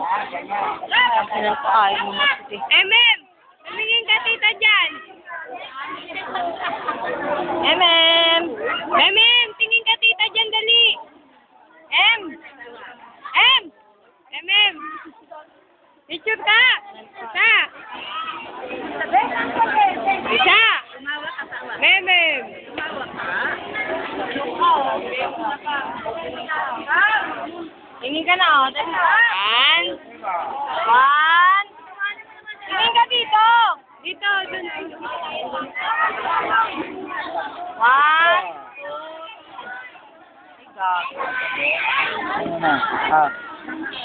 Kailan ko ayaw mo matuti. Emem! Tumingin ka tita dyan! Emem! Emem! Tingin ka tita dyan, dali! Em! Em! Emem! Picture ka! Isa! Isa! Memem! Tingin ka na, oh. Dali. One! One. Tingin ka dito. Dito, dun. One. Two. Ah.